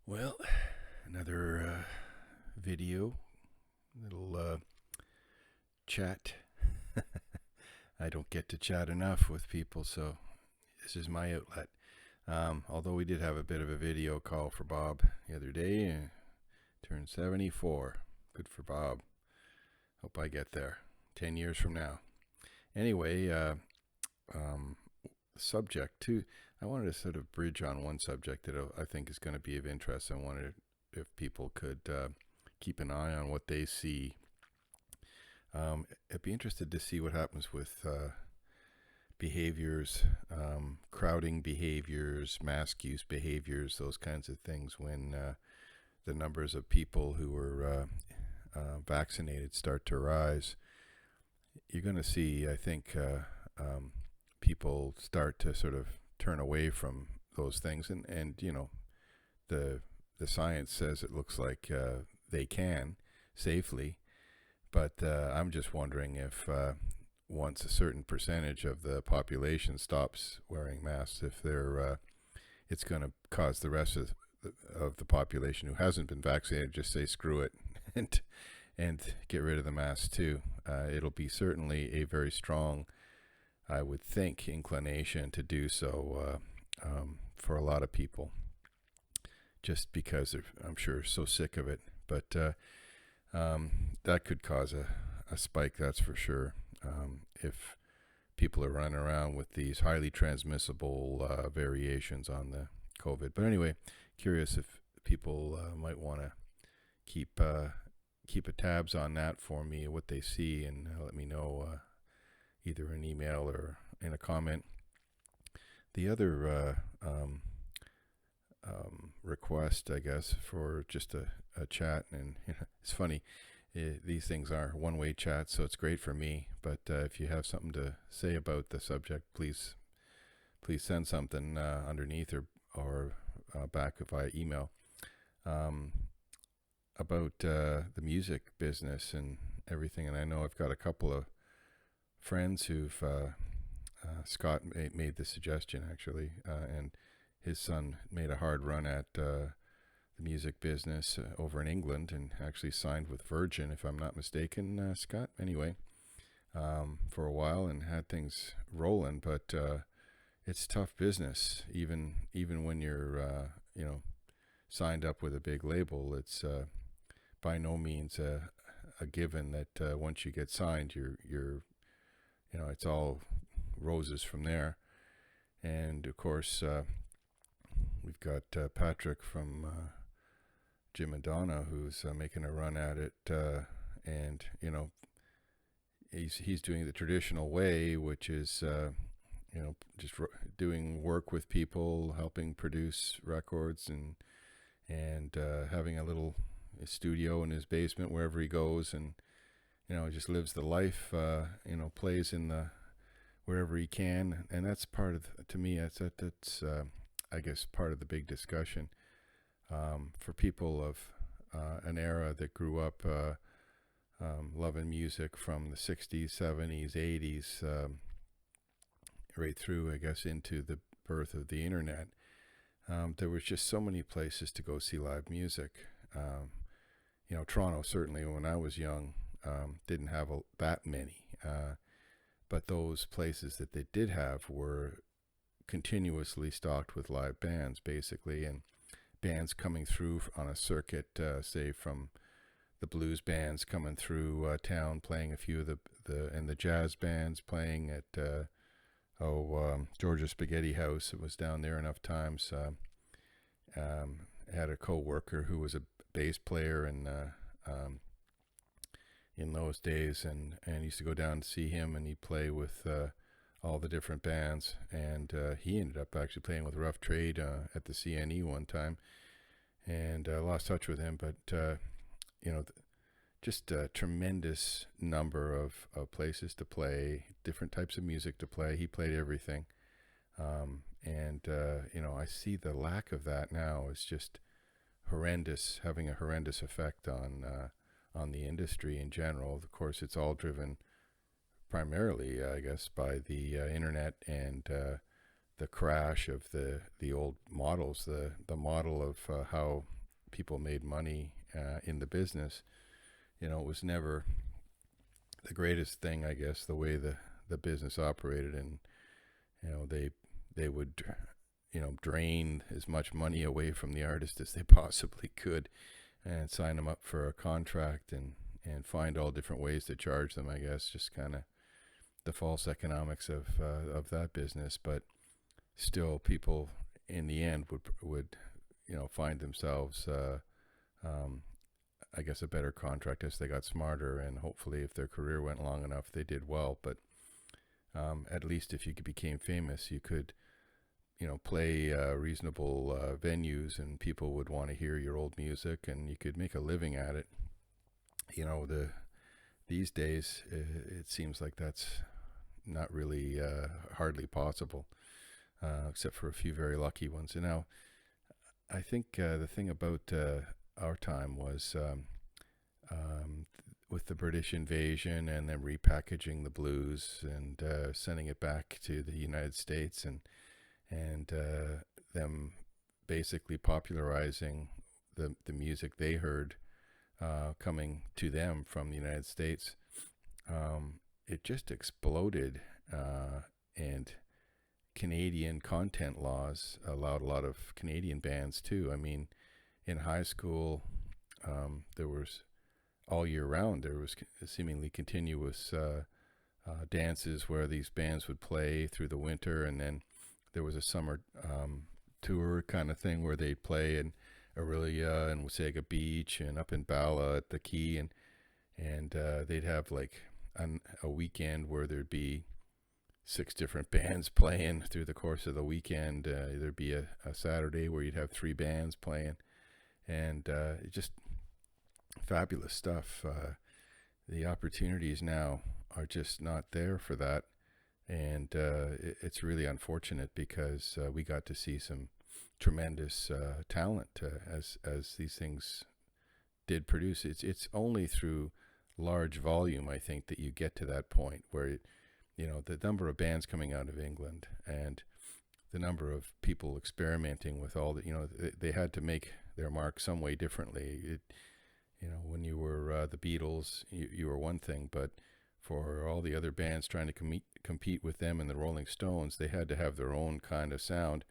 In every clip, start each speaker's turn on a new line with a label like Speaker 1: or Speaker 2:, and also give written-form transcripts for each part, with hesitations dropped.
Speaker 1: Well, another video, little chat. I don't get to chat enough with people, so this is my outlet. Although we did have a bit of a video call for Bob the other day, turned 74. Good for Bob. Hope I get there 10 years from now. Anyway, um, subject too. I wanted to sort of bridge on one subject that I think is going to be of interest. I wanted if people could keep an eye on what they see. I'd be interested to see what happens with behaviors, crowding behaviors, mask use behaviors, those kinds of things when the numbers of people who are vaccinated start to rise. You're going to see, I think, people start to sort of turn away from those things, and you know, the the science says it looks like they can safely, but I'm just wondering if once a certain percentage of the population stops wearing masks, if they're it's going to cause the rest of the population who hasn't been vaccinated just say screw it and and get rid of the mask too. It'll be certainly a very strong, I would think, inclination to do so for a lot of people, just because they're, I'm sure, so sick of it. But that could cause a spike, that's for sure. If people are running around with these highly transmissible variations on the COVID. But anyway, curious if people might want to keep keep a tabs on that for me, what they see, and let me know either an email or in a comment. The other request, I guess, for just a chat, and you know, it's funny. These things are one-way chats, so it's great for me. But if you have something to say about the subject, please send something underneath or back via email about the music business and everything. And I know I've got a couple of friends who've Scott made the suggestion actually, and his son made a hard run at the music business over in England and actually signed with Virgin, if I'm not mistaken, Scott. Anyway, for a while and had things rolling, but it's tough business. Even when you're you know, signed up with a big label, it's by no means a given that once you get signed, you're you know, it's all roses from there. And of course, we've got Patrick from Jim and Donna, who's making a run at it, and you know, he's doing the traditional way, which is you know, just doing work with people, helping produce records, and having a little studio in his basement wherever he goes, and you know, just lives the life. You know, plays in the wherever he can, and that's part of, to me, that's I guess part of the big discussion for people of an era that grew up loving music from the 60s, 70s, 80s, right through, I guess, into the birth of the internet. There was just so many places to go see live music. You know, Toronto, certainly when I was young, didn't have that many. But those places that they did have were continuously stocked with live bands, basically, and bands coming through on a circuit, say from the blues bands coming through town, playing a few of the jazz bands playing at Georgia Spaghetti House. It was down there enough times. Had a co-worker who was a bass player and in those days, and used to go down to see him, and he'd play with all the different bands, and he ended up actually playing with Rough Trade at the CNE one time, and lost touch with him, but you know, just a tremendous number of places to play, different types of music to play. He played everything, and you know, I see the lack of that now is just horrendous, having a horrendous effect on the industry in general. Of course, it's all driven primarily, I guess, by the internet and the crash of the old models, the model of how people made money in the business. You know, it was never the greatest thing, I guess, the way the business operated. And you know, they would, you know, drain as much money away from the artist as they possibly could, and sign them up for a contract, and find all different ways to charge them, I guess. Just kind of the false economics of that business. But still, people in the end would you know, find themselves I guess a better contract as they got smarter, and hopefully if their career went long enough they did well. But at least if you became famous, you could, you know, play reasonable venues, and people would want to hear your old music, and you could make a living at it. You know, these days it seems like that's not really hardly possible, except for a few very lucky ones. And now I think the thing about our time was with the British invasion and then repackaging the blues and sending it back to the United States, and them basically popularizing the music they heard coming to them from the United States. It just exploded, and Canadian content laws allowed a lot of Canadian bands too. I mean, in high school, there was all year round, there was seemingly continuous dances where these bands would play through the winter, and then there was a summer tour kind of thing where they'd play in Orillia and Wasaga Beach and up in Bala at the Key, and they'd have like a weekend where there'd be 6 different bands playing through the course of the weekend. There'd be a Saturday where you'd have 3 bands playing, and just fabulous stuff. The opportunities now are just not there for that, and it's really unfortunate, because we got to see some tremendous talent as these things did produce. It's only through large volume, I think, that you get to that point where you know, the number of bands coming out of England and the number of people experimenting with all the, you know, they had to make their mark some way differently. You know, when you were the Beatles, you were one thing, but for all the other bands trying to compete with them and the Rolling Stones, they had to have their own kind of sound,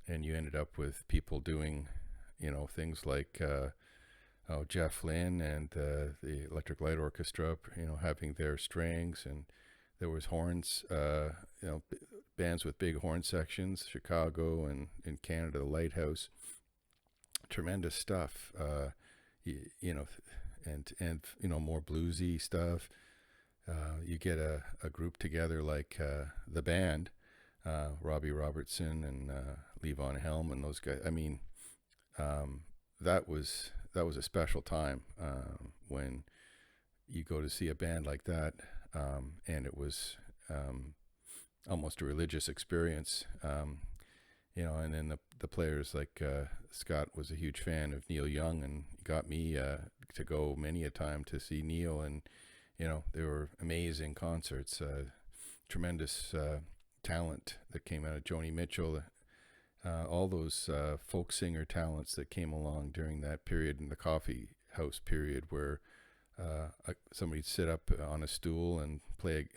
Speaker 1: and you ended up with people doing, you know, things like Jeff Lynne and the Electric Light Orchestra, you know, having their strings, and there was horns, you know, bands with big horn sections, Chicago, and in Canada, the Lighthouse. Tremendous stuff, you know, and you know, more bluesy stuff. You get a group together like the band, Robbie Robertson and Levon Helm and those guys. I mean, that was a special time when you go to see a band like that, and it was almost a religious experience. You know, and then the players like Scott was a huge fan of Neil Young, and got me to go many a time to see Neil, and you know, they were amazing concerts. Tremendous talent that came out of Joni Mitchell, all those folk singer talents that came along during that period, in the coffee house period, where somebody'd sit up on a stool and play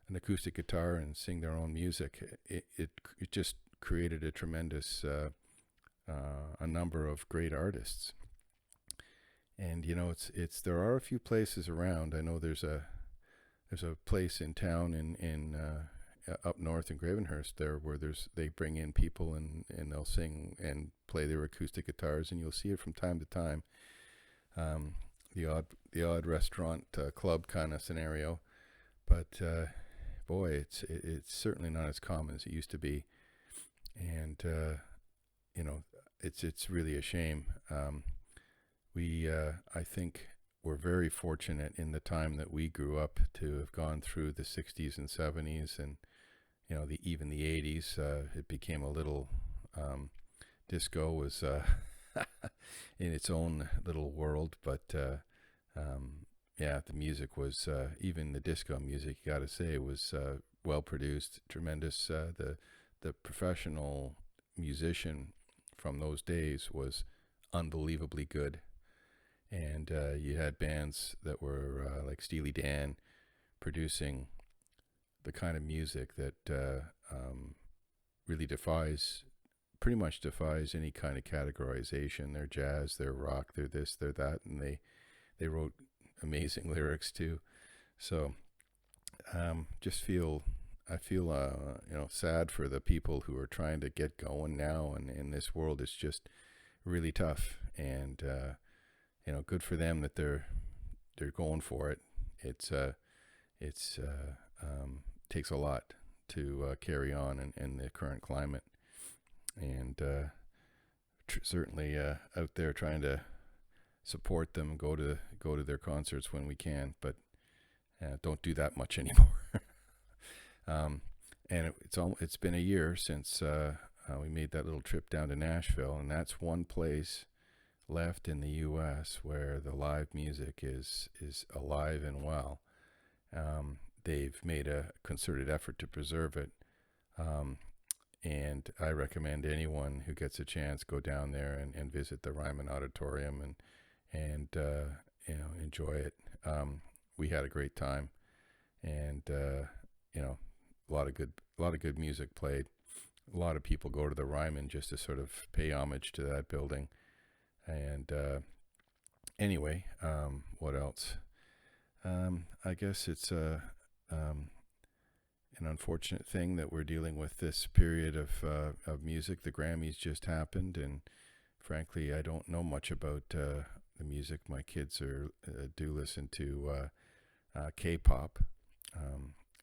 Speaker 1: an acoustic guitar and sing their own music. It just created a tremendous a number of great artists. And you know, it's there are a few places around. I know there's a place in town in up north in Gravenhurst there, where they bring in people, and they'll sing and play their acoustic guitars, and you'll see it from time to time. The odd restaurant club kind of scenario, but boy, it's certainly not as common as it used to be, and you know, it's really a shame. We I think we're very fortunate in the time that we grew up to have gone through the 60s and 70s, and you know, even the 80s. It became a little disco was in its own little world, but yeah, the music was even the disco music, you got to say, was well produced, tremendous. The the professional musician from those days was unbelievably good. And you had bands that were like Steely Dan producing the kind of music that really pretty much defies any kind of categorization. They're jazz, they're rock, they're this, they're that, and they wrote amazing lyrics too. So I feel sad for the people who are trying to get going now, and in this world it's just really tough. And good for them that they're going for it. It's takes a lot to carry on in the current climate, and certainly out there trying to support them, go to their concerts when we can, but don't do that much anymore. And it's been a year since we made that little trip down to Nashville, and that's one place left in the U.S. where the live music is alive and well. They've made a concerted effort to preserve it, and I recommend anyone who gets a chance go down there and visit the Ryman Auditorium and enjoy it. We had a great time, and a lot of good music played. A lot of people go to the Ryman just to sort of pay homage to that building. And anyway, what else? I guess it's an unfortunate thing that we're dealing with this period of music. The Grammys just happened, and frankly, I don't know much about the music. My kids do listen to K-pop,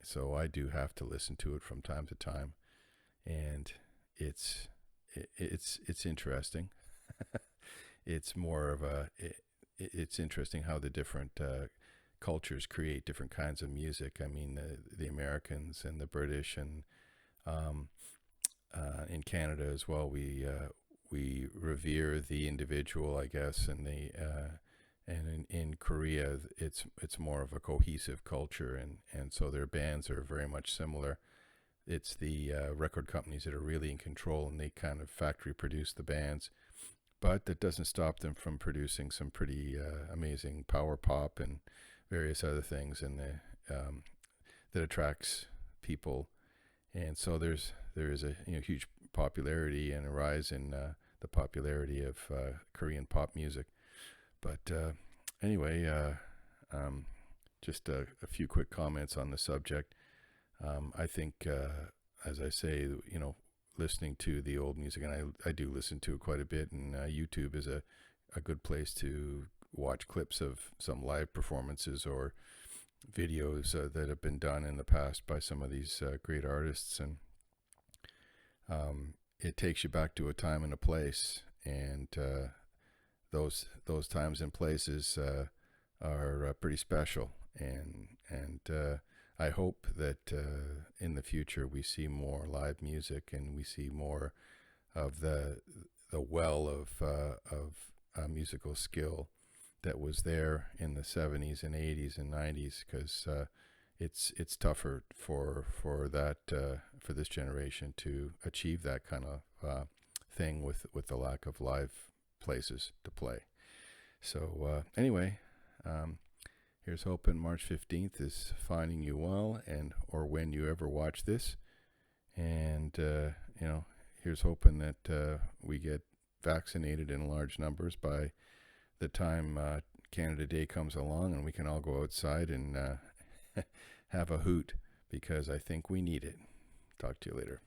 Speaker 1: so I do have to listen to it from time to time, and it's interesting. It's more of it's interesting how the different cultures create different kinds of music. I mean, the Americans and the British, and in Canada as well, we revere the individual, I guess, and in Korea, it's more of a cohesive culture, and so their bands are very much similar. It's the record companies that are really in control, and they kind of factory produce the bands. But that doesn't stop them from producing some pretty amazing power pop and various other things, and that attracts people. And so there is a huge popularity and a rise in the popularity of Korean pop music. But anyway, just a few quick comments on the subject. I think, as I say, listening to the old music, and I do listen to it quite a bit, and YouTube is a good place to watch clips of some live performances or videos that have been done in the past by some of these great artists, and it takes you back to a time and a place, and those times and places are pretty special, and I hope that in the future we see more live music, and we see more of the well of musical skill that was there in the 70s and 80s and 90s, because it's tougher for this generation to achieve that kind of thing with the lack of live places to play. So anyway, here's hoping March 15th is finding you well, and or when you ever watch this. And here's hoping that we get vaccinated in large numbers by the time Canada Day comes along, and we can all go outside and have a hoot, because I think we need it. Talk to you later.